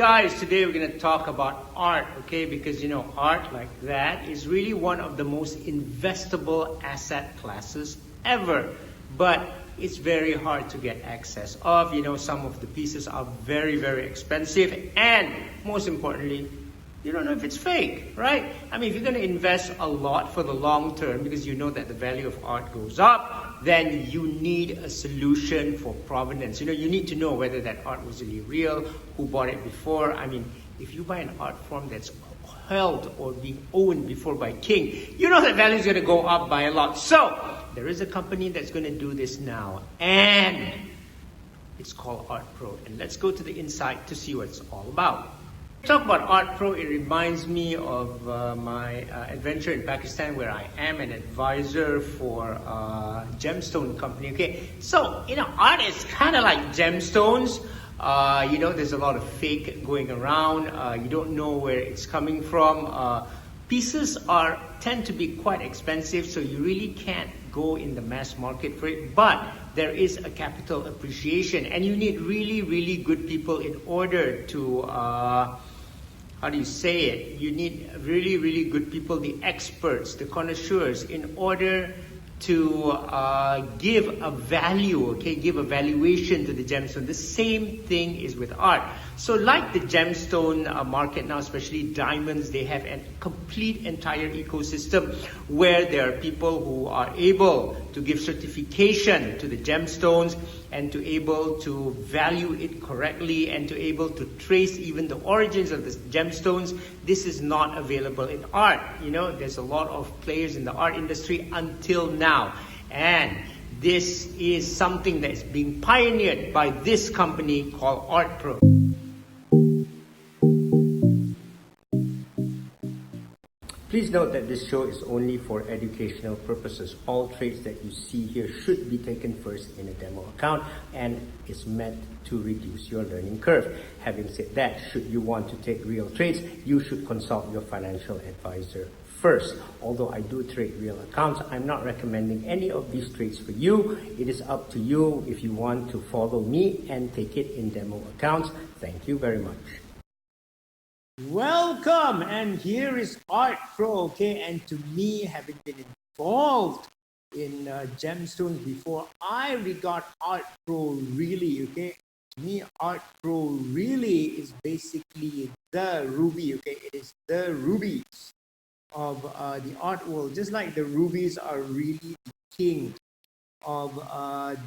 guys, today we're going to talk about art, okay? Because art like that is really one of the most investable asset classes ever. But it's very hard to get access of. Some of the pieces are very, very expensive, and most importantly, you don't know if it's fake, right? I mean, if you're going to invest a lot for the long term because you know that the value of art goes up, then you need a solution for provenance. You need to know whether that art was really real, who bought it before. I mean, if you buy an art form that's held or being owned before by king, you know that value is going to go up by a lot. So there is a company that's going to do this now, and it's called ArtPro. And let's go to the inside to see what it's all about. Talk about ArtPro, it reminds me of my adventure in Pakistan, where I am an advisor for a gemstone company. Okay, so art is kind of like gemstones. There's a lot of fake going around. You don't know where it's coming from. Pieces tend to be quite expensive, so you really can't go in the mass market for it. But there is a capital appreciation, and you need really, really good people in order to you need really, really good people, the experts, the connoisseurs, in order to give a value, give a valuation to the gemstone. The same thing is with art. So like the gemstone market now, especially diamonds, they have a complete entire ecosystem where there are people who are able to give certification to the gemstones and to able to value it correctly and to able to trace even the origins of the gemstones. This is not available in art. There's a lot of players in the art industry until now. And this is something that is being pioneered by this company called ArtPro. Please note that this show is only for educational purposes. All trades that you see here should be taken first in a demo account and is meant to reduce your learning curve. Having said that, should you want to take real trades, you should consult your financial advisor first. Although I do trade real accounts, I'm not recommending any of these trades for you. It is up to you if you want to follow me and take it in demo accounts. Thank you very much. Welcome, and here is ArtPro, okay? And to me, having been involved in gemstones before, I regard ArtPro really, okay? To me, ArtPro really is basically the ruby, okay? It is the rubies of the art world. Just like the rubies are really the king of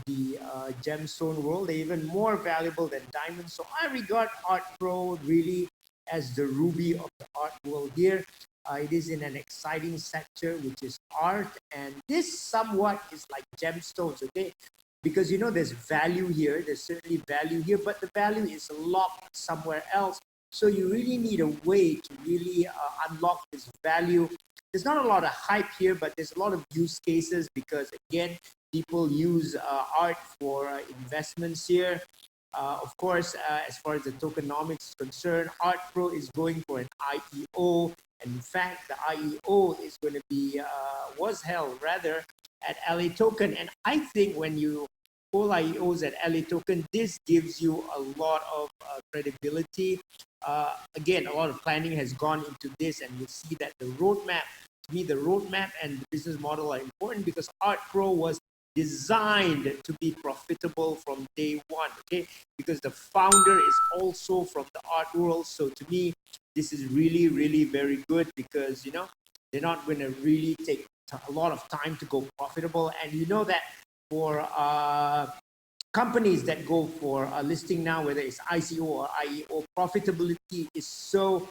the gemstone world, they're even more valuable than diamonds. So I regard ArtPro really as the ruby of the art world here. It is in an exciting sector, which is art, and this somewhat is like gemstones, okay? Because there's value here, there's certainly value here, but the value is locked somewhere else. So you really need a way to really unlock this value. There's not a lot of hype here, but there's a lot of use cases because, again, people use art for investments here. Of course, as far as the tokenomics is concerned, ArtPro is going for an IEO. And in fact, the IEO is going to be, was held rather at LA Token. And I think when you hold IEOs at LA Token, this gives you a lot of credibility. Again, a lot of planning has gone into this, and you see that the roadmap, to me, the roadmap and the business model are important because ArtPro was designed to be profitable from day one, okay? Because the founder is also from the art world. So to me, this is really, really very good because, they're not going to really take a lot of time to go profitable. And that for companies that go for a listing now, whether it's ICO or IEO, profitability is so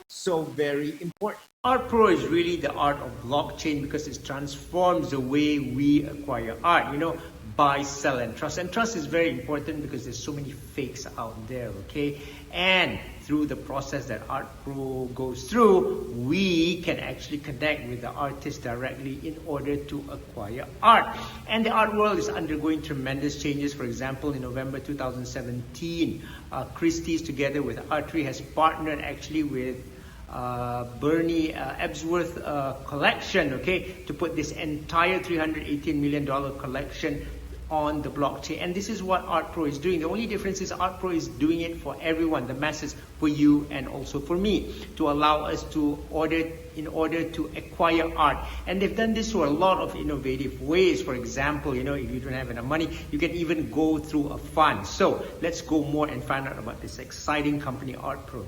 very important. ArtPro is really the art of blockchain because it transforms the way we acquire art. Buy, sell, and trust. And trust is very important because there's so many fakes out there, okay? And through the process that ArtPro goes through, we can actually connect with the artist directly in order to acquire art. And the art world is undergoing tremendous changes. For example, in November 2017, Christie's together with Artery has partnered actually with Bernie Ebsworth collection, okay, to put this entire $318 million collection on the blockchain. And this is what ArtPro is doing. The only difference is ArtPro is doing it for everyone, the masses, for you and also for me, to allow us to in order to acquire art. And they've done this through a lot of innovative ways. For example, if you don't have enough money, you can even go through a fund. So let's go more and find out about this exciting company, ArtPro.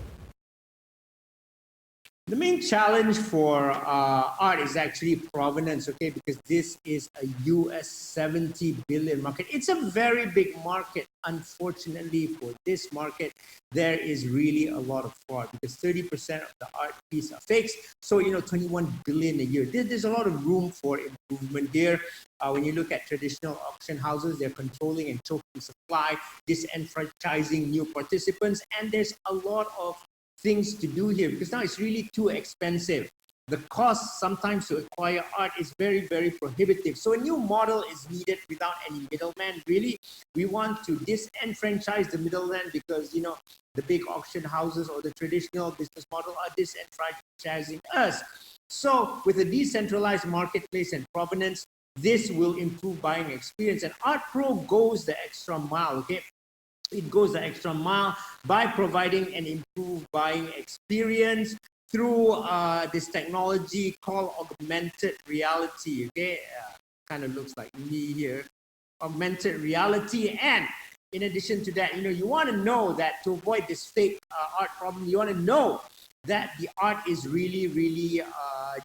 The main challenge for art is actually provenance, okay, because this is a US 70 billion market. It's a very big market. Unfortunately, for this market, there is really a lot of fraud because 30% of the art piece are fakes. So, 21 billion a year. There's a lot of room for improvement here. When you look at traditional auction houses, they're controlling and choking supply, disenfranchising new participants, and there's a lot of things to do here because now it's really too expensive. The cost sometimes to acquire art is very, very prohibitive. So a new model is needed without any middleman. Really, we want to disenfranchise the middleman because, the big auction houses or the traditional business model are disenfranchising us. So with a decentralized marketplace and provenance, this will improve buying experience. And ArtPro goes the extra mile, okay? It goes the extra mile by providing an improved buying experience through this technology called augmented reality. Okay, kind of looks like me here. Augmented reality, and in addition to that, you want to know that to avoid this fake art problem, you want to know that the art is really, really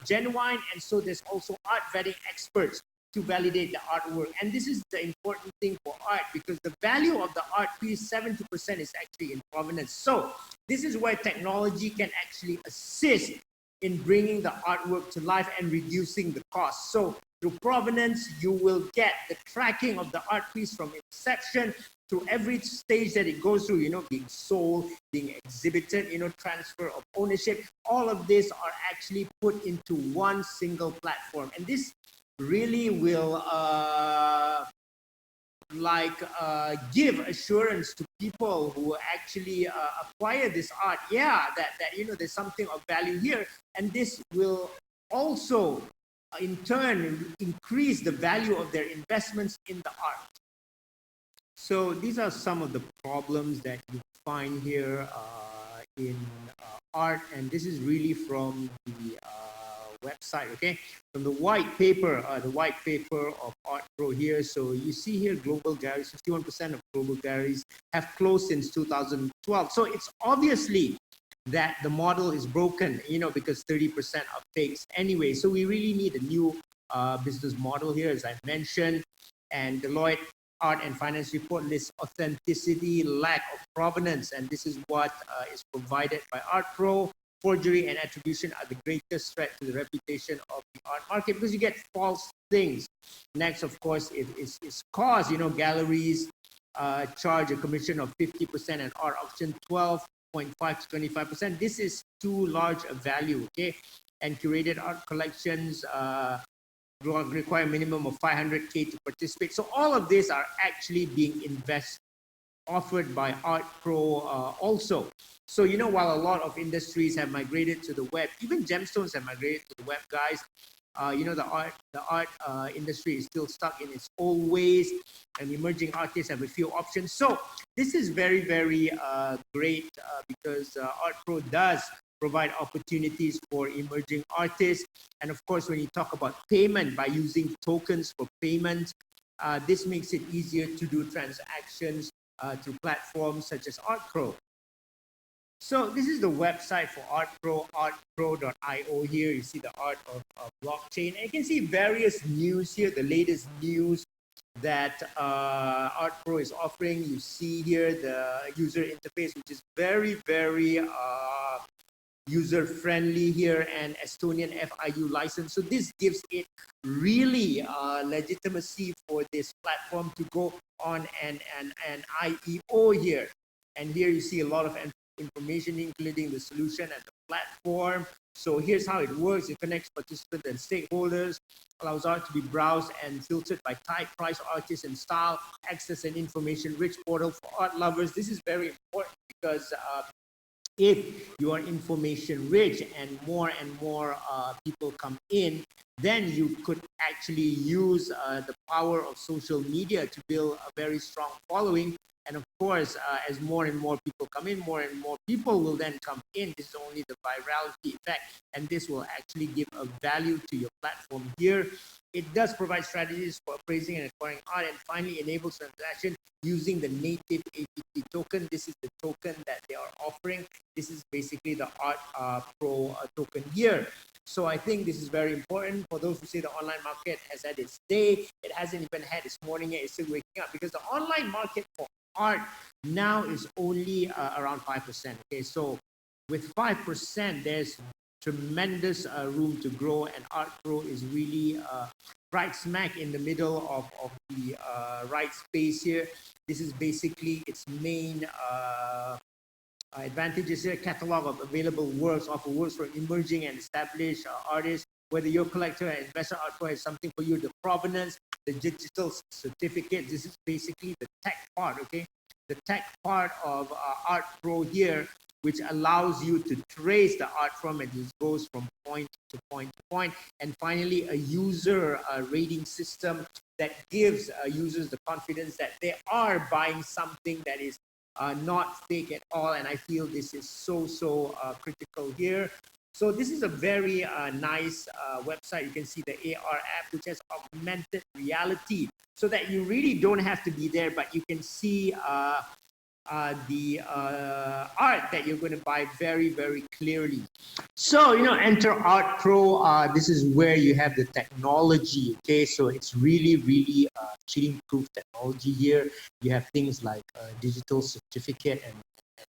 genuine, and so there's also art vetting experts to validate the artwork. And this is the important thing for art because the value of the art piece, 70% is actually in provenance. So this is where technology can actually assist in bringing the artwork to life and reducing the cost. So through provenance, you will get the tracking of the art piece from inception to every stage that it goes through, being sold, being exhibited, transfer of ownership. All of this are actually put into one single platform. And this really will give assurance to people who actually acquire this art, that there's something of value here, and this will also in turn increase the value of their investments in the art. So these are some of the problems that you find here in art, and this is really from the website, okay, from the white paper of ArtPro here. So you see here global galleries, 51% of global galleries have closed since 2012. So it's obviously that the model is broken, because 30% are fakes anyway. So we really need a new business model here, as I mentioned. And Deloitte Art and Finance Report lists authenticity, lack of provenance, and this is what is provided by ArtPro. Forgery and attribution are the greatest threat to the reputation of the art market because you get false things. Next, of course, is cost. Galleries charge a commission of 50% and art auction 12.5 to 25%. This is too large a value, okay? And curated art collections require a minimum of 500K to participate. So all of these are actually being offered by ArtPro also. So, while a lot of industries have migrated to the web, even gemstones have migrated to the web, guys. The art industry is still stuck in its old ways, and emerging artists have a few options. So this is very, very great because ArtPro does provide opportunities for emerging artists. And of course, when you talk about payment by using tokens for payment, this makes it easier to do transactions through platforms such as ArtPro. So this is the website for ArtPro, artpro.io. Here you see the art of blockchain. And you can see various news here, the latest news that ArtPro is offering. You see here the user interface, which is very, very user-friendly here, and Estonian FIU license. So this gives it really legitimacy for this platform to go on an IEO here. And here you see a lot of information, including the solution and the platform. So here's how it works. It connects participants and stakeholders, allows art to be browsed and filtered by type, price, artist, and style, access and information-rich portal for art lovers. This is very important because if you are information rich and more people come in, then you could actually use the power of social media to build a very strong following. And of course, as more and more people come in, more and more people will then come in. This is only the virality effect, and this will actually give a value to your platform here. It does provide strategies for appraising and acquiring art, and finally enables transaction using the native APT token. This is the token that they are offering. This is basically the ArtPro token here. So I think this is very important for those who say the online market has had its day. It hasn't even had its morning yet. It's still waking up, because the online market for art now is only around 5%. Okay, so with 5%, there's tremendous room to grow, and ArtPro is really right smack in the middle of the right space here. This is basically its main advantages here: catalog of available works, offer works for emerging and established artists. Whether your collector and investor, ArtPro has something for you. The provenance, the digital certificate. This is basically the tech part, okay? The tech part of ArtPro here, which allows you to trace the art from, and it goes from point to point to point. And finally, a user rating system that gives users the confidence that they are buying something that is not fake at all. And I feel this is so critical here. So this is a very nice website. You can see the AR app, which has augmented reality, so that you really don't have to be there, but you can see the art that you're going to buy very clearly. So, enter ArtPro. This is where you have the technology. Okay, so it's really cheating proof technology here. You have things like digital certificate and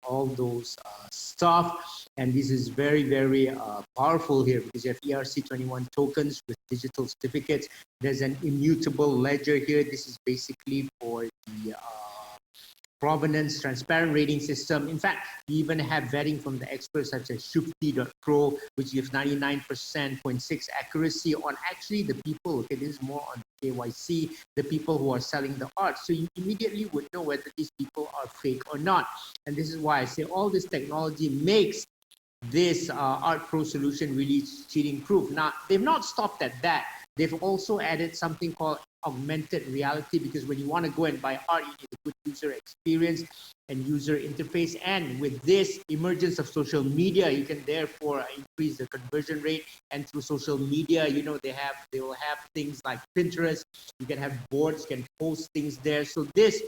all those stuff, and this is very powerful here, because you have ERC21 tokens with digital certificates. There's an immutable ledger here. This is basically for the provenance, transparent rating system. In fact, we even have vetting from the experts such as Shufti.pro, which gives 99.6% accuracy on actually the people. Okay, this is more on KYC, the people who are selling the art. So you immediately would know whether these people are fake or not. And this is why I say all this technology makes this ArtPro solution really cheating proof. Now, they've not stopped at that. They've also added something called augmented reality, because when you want to go and buy art, you need a good user experience and user interface. And with this emergence of social media, you can therefore increase the conversion rate. And through social media, they will have things like Pinterest. You can have boards, you can post things there. So this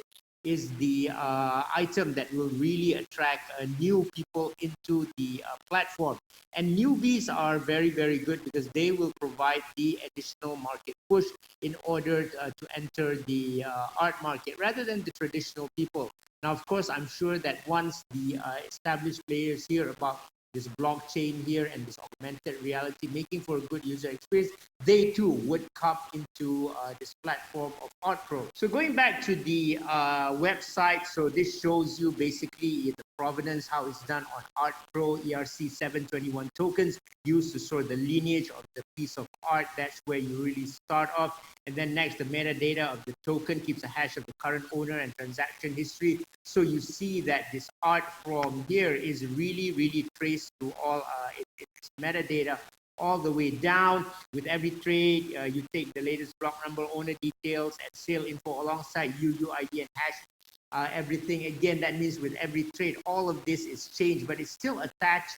is the item that will really attract new people into the platform. And newbies are very good, because they will provide the additional market push in order to enter the art market rather than the traditional people. Now, of course, I'm sure that once the established players hear about this blockchain here and this augmented reality making for a good user experience, they too would come into this platform of ArtPro. So going back to the website, so this shows you basically the provenance, how it's done on ArtPro. ERC721 tokens used to store the lineage of the piece of art. That's where you really start off. And then next, the metadata of the token keeps a hash of the current owner and transaction history. So you see that this art from here is really traced through all its metadata all the way down. With every trade, you take the latest block number, owner details, and sale info alongside UUID and hash. Everything again, that means with every trade, all of this is changed, but it's still attached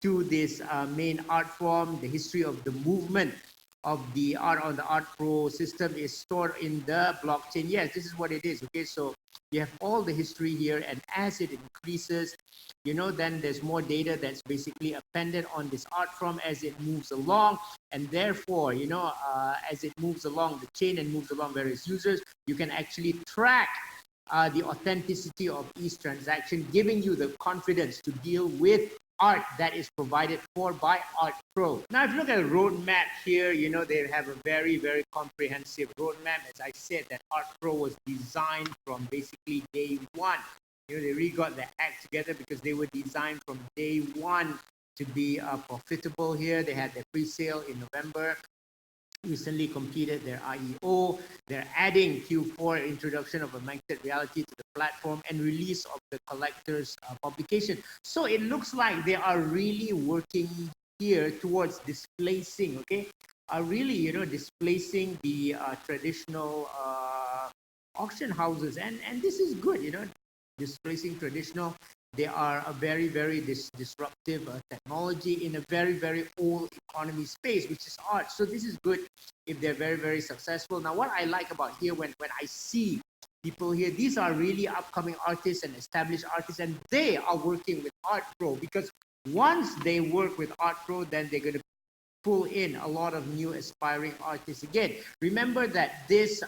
to this main art form. The history of the movement of the art on the ArtPro system is stored in the blockchain. Yes, this is what it is. Okay, so you have all the history here, and as it increases, then there's more data that's basically appended on this art form as it moves along. And therefore, as it moves along the chain and moves along various users, you can actually track the authenticity of each transaction, giving you the confidence to deal with art that is provided for by ArtPro. Now, if you look at the roadmap here, they have a very comprehensive roadmap. As I said, that ArtPro was designed from basically day one. They really got their act together, because they were designed from day one to be profitable here. They had their pre-sale in November. recently completed their IEO. They're adding Q4 introduction of augmented reality to the platform and release of the collector's publication. So it looks like they are really working here towards displacing, really, displacing the traditional auction houses. And this is good, displacing traditional. They are a very, very disruptive technology in a very, very old economy space, which is art. So this is good if they're very, very successful. Now, what I like about here, when I see people here, these are really upcoming artists and established artists, and they are working with ArtPro, because once they work with ArtPro, then they're going to pull in a lot of new aspiring artists again. Remember that this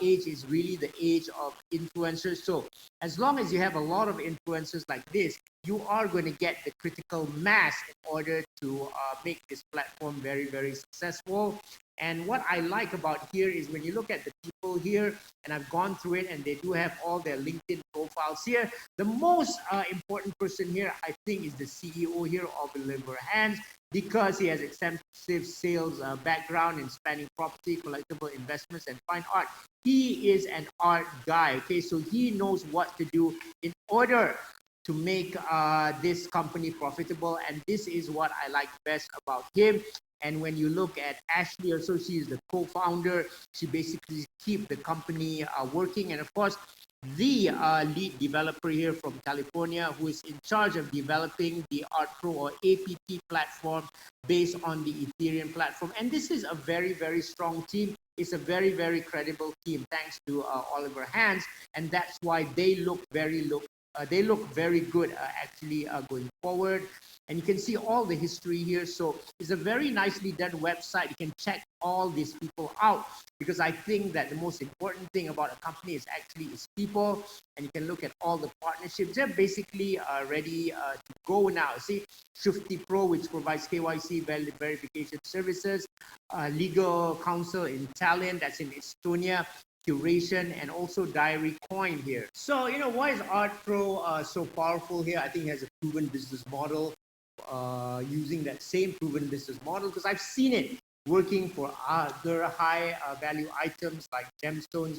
age is really the age of influencers. So as long as you have a lot of influencers like this, you are going to get the critical mass in order to make this platform very, very successful. And what I like about here is when you look at the people here, and I've gone through it, and they do have all their LinkedIn profiles here. The most important person here, I think, is the CEO here, Oliver Hands, because he has extensive sales background in spanning property, collectible investments, and fine art. He is an art guy, so he knows what to do in order to make this company profitable, and this is what I like best about him. And when you look at Ashley also, she is the co-founder. She basically keeps the company working. And of course, the lead developer here from California, who is in charge of developing the ArtPro or APT platform based on the Ethereum platform. And this is a very, very strong team. It's a very, very credible team, thanks to Oliver Hands. And that's why they look very good actually going forward. And you can see all the history here. So it's a very nicely done website. You can check all these people out, because I think that the most important thing about a company is actually its people. And you can look at all the partnerships. They're basically ready to go now. See, Shufti Pro, which provides KYC verification services, legal counsel in Tallinn, that's in Estonia, curation, and also Diary Coin here. So, why is ArtPro so powerful here? I think it has a proven business model, using that same proven business model, because I've seen it working for other high value items like gemstones.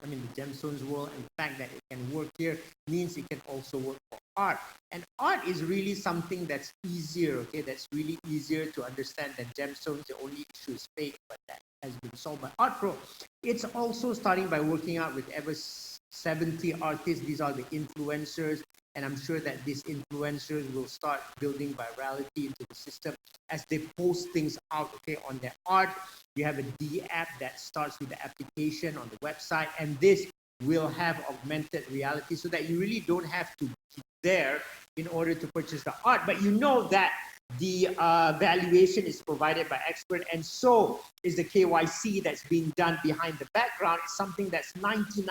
I mean, the gemstones world, and the fact that it can work here means it can also work for art. And art is really something that's easier, that's really easier to understand than gemstones. The only issue is fake, but that has been solved by ArtPro. It's also starting by working out with over 70 artists. These are the influencers, and I'm sure that these influencers will start building virality into the system as they post things out, on their art. You have a D app that starts with the application on the website, and this will have augmented reality, so that you really don't have to be there in order to purchase the art. But you know that the valuation is provided by expert, and so is the KYC that's being done behind the background. It's something that's 99%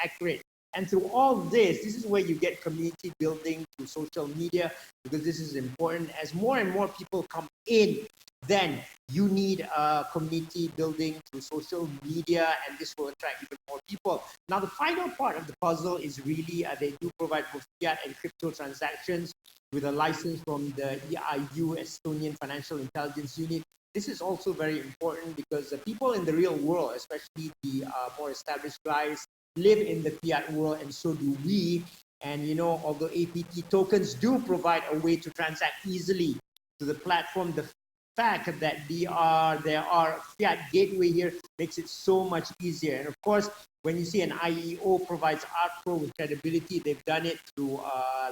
accurate. And through all this is where you get community building through social media, because this is important. As more and more people come in, then you need community building through social media, and this will attract even more people. Now, the final part of the puzzle is really they do provide both fiat and crypto transactions with a license from the EIU, Estonian Financial Intelligence Unit. This is also very important, because the people in the real world, especially the more established guys, live in the fiat world, and so do we. And although APT tokens do provide a way to transact easily to the platform, the fact that there are fiat gateway here makes it so much easier. And of course, when you see an IEO provides ArtPro with credibility, they've done it through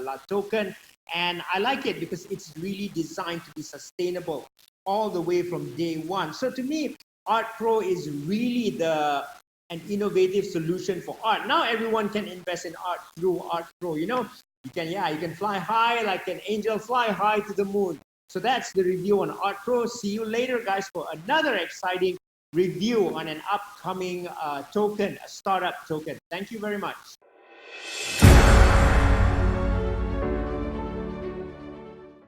La Token, and I like it because it's really designed to be sustainable all the way from day one. So to me, ArtPro is really an innovative solution for art. Now everyone can invest in art through ArtPro. You can fly high like an angel, fly high to the moon. So that's the review on ArtPro. See you later, guys, for another exciting review on an upcoming token, a startup token. Thank you very much.